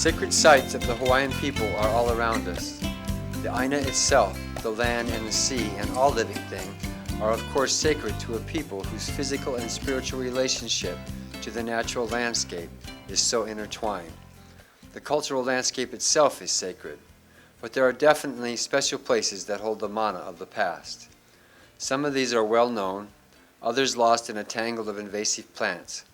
Sacred sites of the Hawaiian people are all around us. The Aina itself, the land and the sea, and all living thing are of course sacred to a people whose physical and spiritual relationship to the natural landscape is so intertwined. The cultural landscape itself is sacred, but there are definitely special places that hold the mana of the past. Some of these are well known, others lost in a tangle of invasive plants.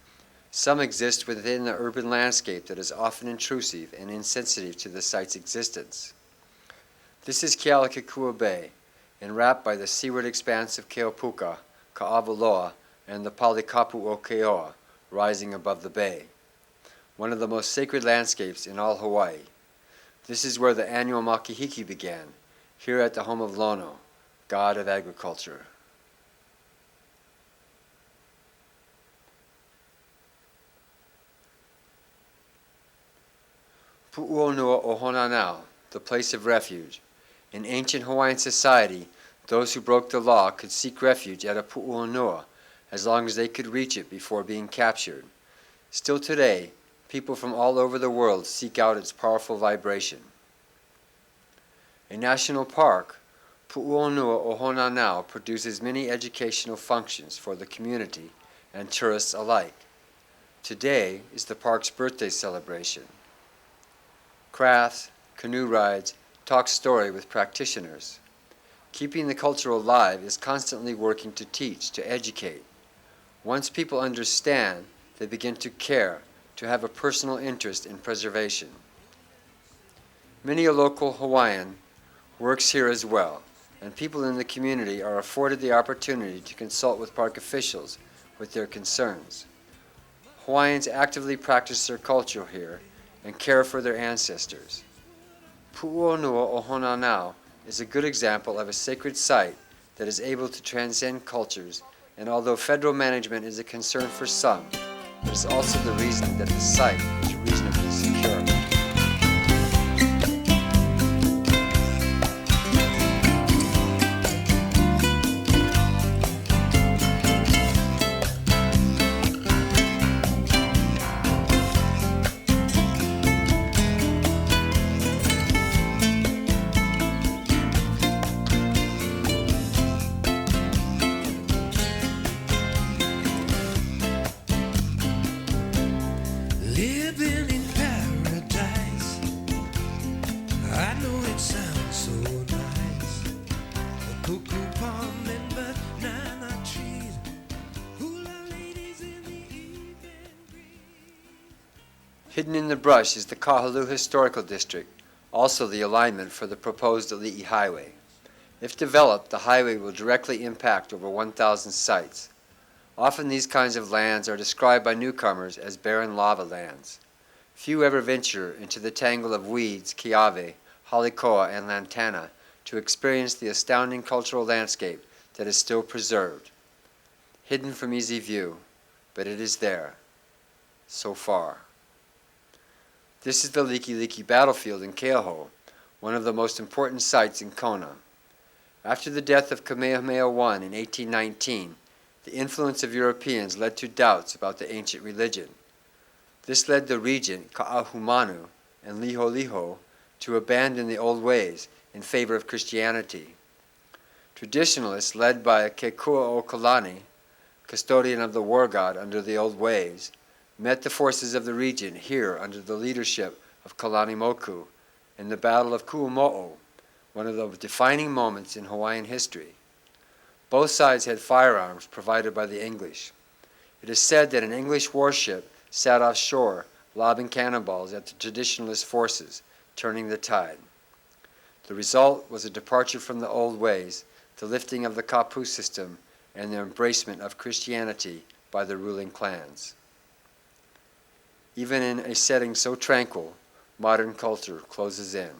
Some exist within the urban landscape that is often intrusive and insensitive to the site's existence. This is Kealakekua Bay, enwrapped by the seaward expanse of Keopuka, Ka'avaloa, and the Palikapu o Keoa, rising above the bay. One of the most sacred landscapes in all Hawaii. This is where the annual Makihiki began, here at the home of Lono, god of agriculture. Pu'uonua o Honanao, the place of refuge. In ancient Hawaiian society, those who broke the law could seek refuge at a pu'uonua as long as they could reach it before being captured. Still today, people from all over the world seek out its powerful vibration. A national park, Pu'uonua o Honanao produces many educational functions for the community and tourists alike. Today is the park's birthday celebration. Crafts, canoe rides, talk story with practitioners. Keeping the culture alive is constantly working to teach, to educate. Once people understand, they begin to care, to have a personal interest in preservation. Many a local Hawaiian works here as well, and people in the community are afforded the opportunity to consult with park officials with their concerns. Hawaiians actively practice their culture here and care for their ancestors. Pu'uonua o Honanao is a good example of a sacred site that is able to transcend cultures, and although federal management is a concern for some, it is also the reason that the site is reasonably secure. Living in paradise, I know it sounds so nice. A cuckoo palm and banana trees, hula ladies in the evening breeze. Hidden in the brush is the Kahalu Historical District, also the alignment for the proposed Ali'i Highway. If developed, the highway will directly impact over 1,000 sites. Often these kinds of lands are described by newcomers as barren lava lands. Few ever venture into the tangle of weeds, kiave, halikoa, and lantana to experience the astounding cultural landscape that is still preserved. Hidden from easy view, but it is there. So far. This is the Likelike battlefield in Keauhou, one of the most important sites in Kona. After the death of Kamehameha I in 1819, the influence of Europeans led to doubts about the ancient religion. This led the regent, Ka'ahumanu, and Liholiho to abandon the old ways in favor of Christianity. Traditionalists led by Kekua o Kalani, custodian of the war god under the old ways, met the forces of the regent here under the leadership of Kalani Moku in the Battle of Kuumo'o, one of the defining moments in Hawaiian history. Both sides had firearms provided by the English. It is said that an English warship sat offshore, lobbing cannonballs at the traditionalist forces, turning the tide. The result was a departure from the old ways, the lifting of the kapu system, and the embracement of Christianity by the ruling clans. Even in a setting so tranquil, modern culture closes in.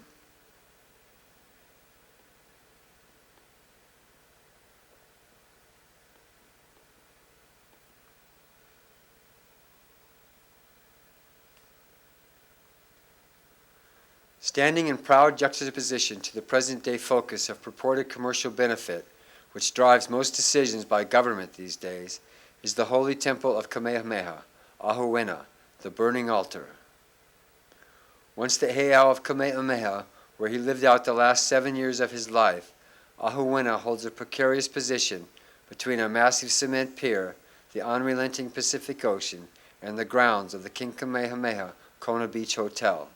Standing in proud juxtaposition to the present-day focus of purported commercial benefit, which drives most decisions by government these days, is the holy temple of Kamehameha, Ahuwena, the burning altar. Once the heiau of Kamehameha, where he lived out the last 7 years of his life, Ahuwina holds a precarious position between a massive cement pier, the unrelenting Pacific Ocean, and the grounds of the King Kamehameha Kona Beach Hotel.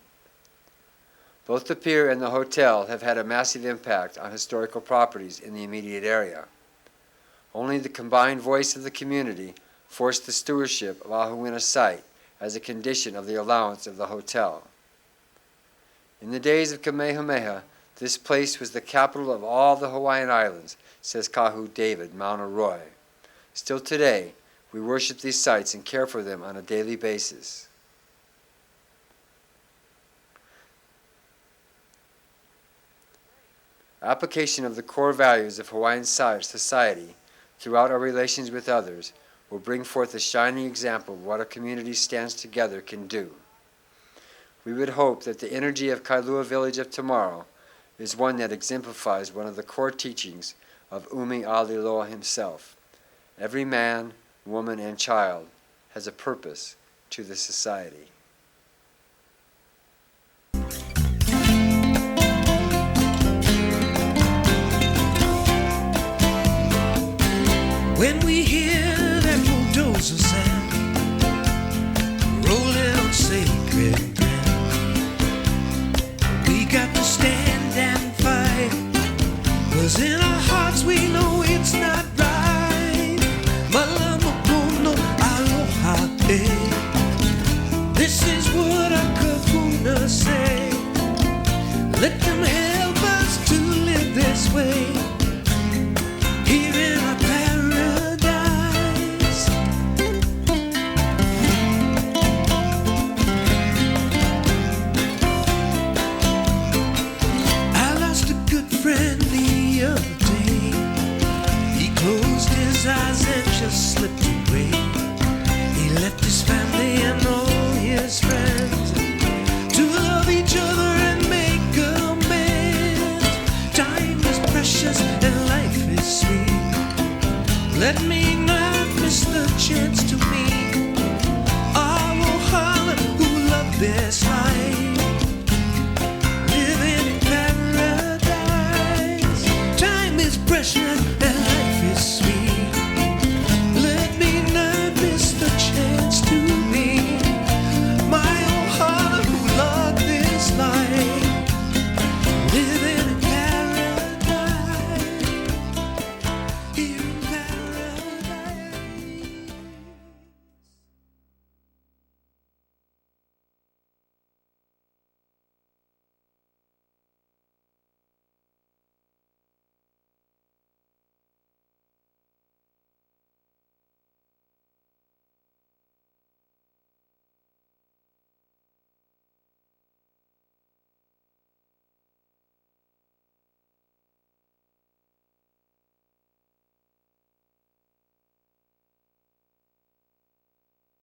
Both the pier and the hotel have had a massive impact on historical properties in the immediate area. Only the combined voice of the community forced the stewardship of Ahuwina's site as a condition of the allowance of the hotel. In the days of Kamehameha, this place was the capital of all the Hawaiian Islands, says Kahu David Mauna Roy. Still today, we worship these sites and care for them on a daily basis. Application of the core values of Hawaiian society throughout our relations with others will bring forth a shining example of what a community stands together can do. We would hope that the energy of Kailua Village of tomorrow is one that exemplifies one of the core teachings of Umi Aliloa himself. Every man, woman, and child has a purpose to the society. When we hear that bulldozer sound rolling on sacred ground, we got to stand and fight, 'cause in our hearts we know it's not right. Malamokono aloha e. This is what our kahuna say. Let them help us to live this way here in our paradise. I lost a good friend the other day. He closed his eyes and just slipped away. He left his family and all his friends to love each other and make amends. Time is precious and life is sweet. Let me not miss the chance to meet our Ohana who love this life.